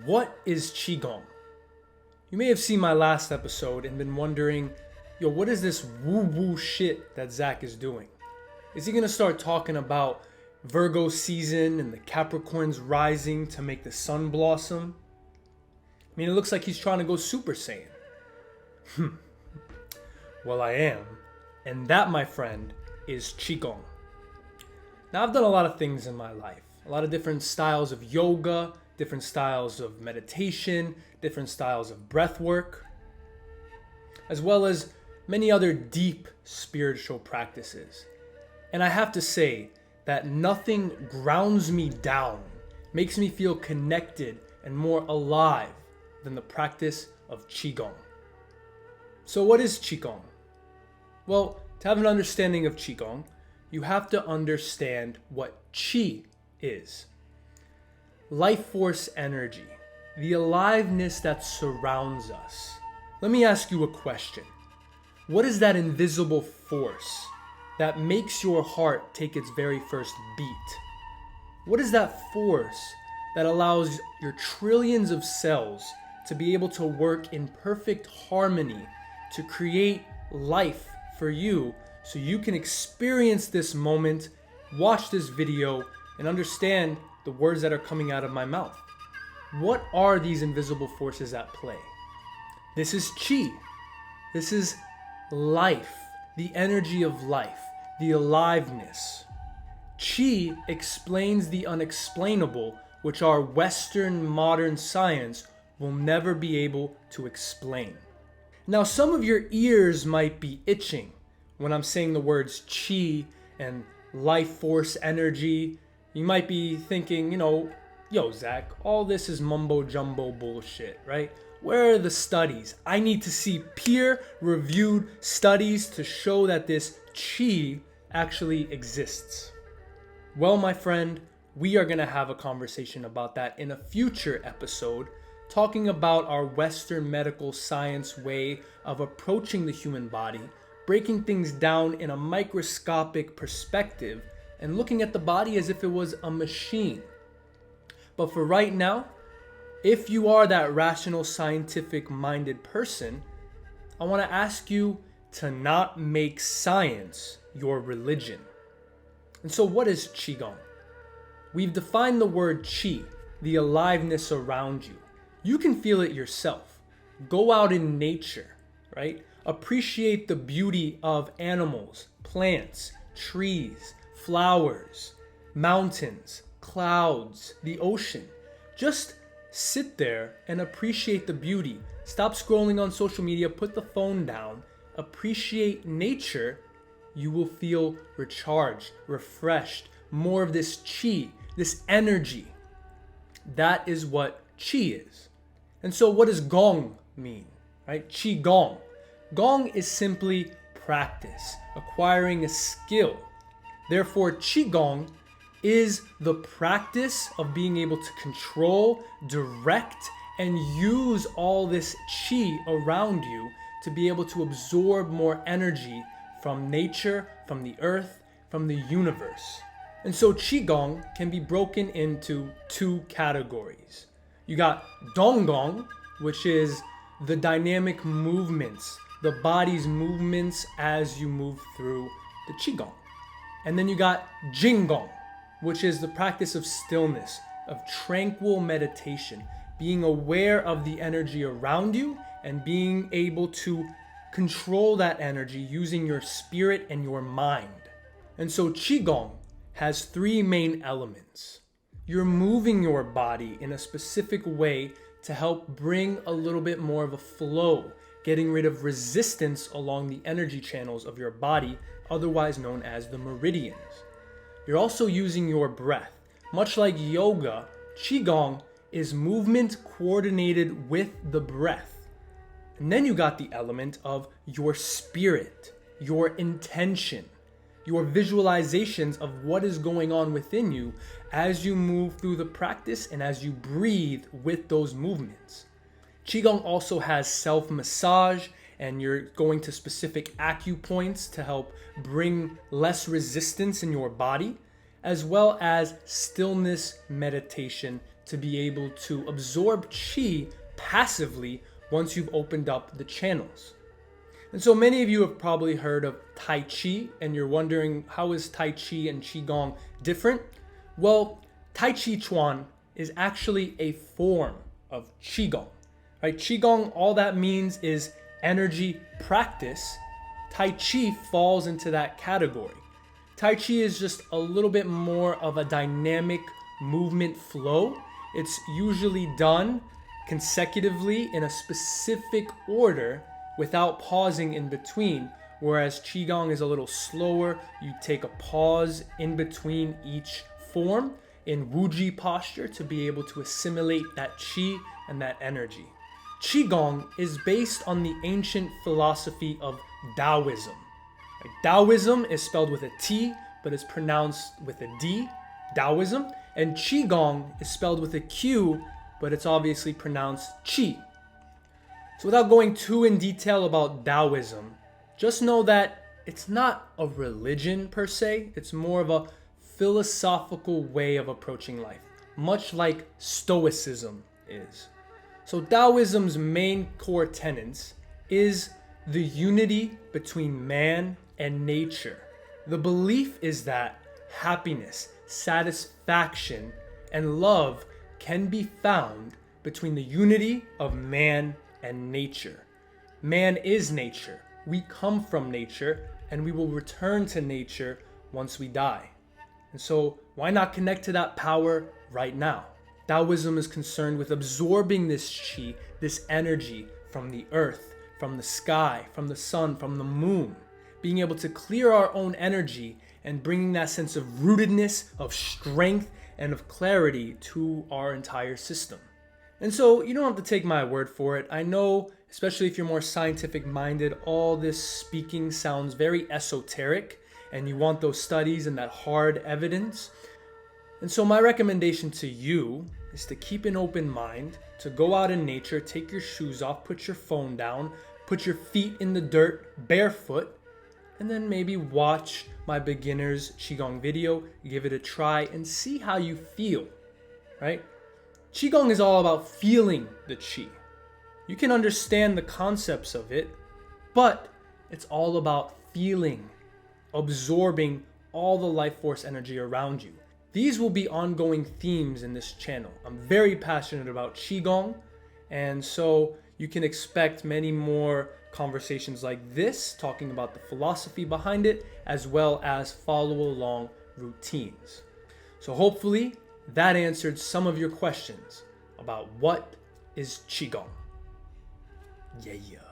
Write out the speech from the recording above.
What is Qigong? You may have seen my last episode and been wondering, what is this woo-woo shit that Zach is doing? Is he gonna start talking about Virgo season and the Capricorns rising to make the sun blossom? I mean, it looks like he's trying to go Super Saiyan. Well, I am. And that, my friend, is Qigong. Now, I've done a lot of things in my life. A lot of different styles of yoga, different styles of meditation, different styles of breath work, as well as many other deep spiritual practices. And I have to say that nothing grounds me down, makes me feel connected and more alive than the practice of Qigong. So what is Qigong? Well, to have an understanding of Qigong, you have to understand what Qi is. Life force energy, the aliveness that surrounds us. Let me ask you a question. What is that invisible force that makes your heart take its very first beat? What is that force that allows your trillions of cells to be able to work in perfect harmony to create life for you so you can experience this moment, watch this video, and understand the words that are coming out of my mouth? What are these invisible forces at play? This is Qi. This is life, the energy of life, the aliveness. Qi explains the unexplainable, which our Western modern science will never be able to explain. Now, some of your ears might be itching when I'm saying the words Qi and life force energy. You might be thinking, Zach, all this is mumbo jumbo bullshit, right? Where are the studies? I need to see peer-reviewed studies to show that this Qi actually exists. Well, my friend, we are going to have a conversation about that in a future episode, talking about our Western medical science way of approaching the human body, breaking things down in a microscopic perspective, and looking at the body as if it was a machine. But for right now, if you are that rational, scientific-minded person, I want to ask you to not make science your religion. And so what is Qigong? We've defined the word Qi, the aliveness around you. You can feel it yourself. Go out in nature, right? Appreciate the beauty of animals, plants, trees, flowers, mountains, clouds, the ocean. Just sit there and appreciate the beauty. Stop scrolling on social media, put the phone down, appreciate nature. You will feel recharged, refreshed, more of this Qi, this energy. That is what Qi is. And so what does Gong mean, right? Qi Gong. Gong is simply practice, acquiring a skill. Therefore, Qigong is the practice of being able to control, direct, and use all this Qi around you to be able to absorb more energy from nature, from the earth, from the universe. And so Qigong can be broken into two categories. You got Donggong, which is the dynamic movements, the body's movements as you move through the Qigong. And then you got Jinggong, which is the practice of stillness, of tranquil meditation, being aware of the energy around you and being able to control that energy using your spirit and your mind. And so Qigong has three main elements. You're moving your body in a specific way to help bring a little bit more of a flow, getting rid of resistance along the energy channels of your body, otherwise known as the meridians. You're also using your breath. Much like yoga, Qigong is movement coordinated with the breath. And then you got the element of your spirit, your intention, your visualizations of what is going on within you as you move through the practice and as you breathe with those movements. Qigong also has self-massage, and you're going to specific acupoints to help bring less resistance in your body, as well as stillness meditation to be able to absorb qi passively once you've opened up the channels. And so many of you have probably heard of Tai Chi, and you're wondering, how is Tai Chi and Qigong different? Well, Tai Chi Chuan is actually a form of Qigong. Right? Qigong, all that means is energy practice. Tai Chi falls into that category. Tai Chi is just a little bit more of a dynamic movement flow. It's usually done consecutively in a specific order without pausing in between, whereas Qigong is a little slower. You take a pause in between each form in Wuji posture to be able to assimilate that qi and that energy. Qigong is based on the ancient philosophy of Taoism. Taoism is spelled with a T, but it's pronounced with a D, Taoism, and Qigong is spelled with a Q, but it's obviously pronounced Qi. So without going too in detail about Taoism, just know that it's not a religion per se, it's more of a philosophical way of approaching life, much like Stoicism is. So Taoism's main core tenets is the unity between man and nature. The belief is that happiness, satisfaction, and love can be found between the unity of man and nature. Man is nature. We come from nature, and we will return to nature once we die. And so why not connect to that power right now? Taoism is concerned with absorbing this qi, this energy from the earth, from the sky, from the sun, from the moon, being able to clear our own energy and bringing that sense of rootedness, of strength, and of clarity to our entire system. And so you don't have to take my word for it. I know, especially if you're more scientific minded, all this speaking sounds very esoteric and you want those studies and that hard evidence. And so my recommendation to you is to keep an open mind, to go out in nature, take your shoes off, put your phone down, put your feet in the dirt barefoot, and then maybe watch my beginner's Qigong video, give it a try, and see how you feel, right? Qigong is all about feeling the qi. You can understand the concepts of it, but it's all about feeling, absorbing all the life force energy around you. These will be ongoing themes in this channel. I'm very passionate about Qigong, and so you can expect many more conversations like this, talking about the philosophy behind it, as well as follow-along routines. So hopefully that answered some of your questions about what is Qigong. Yeah.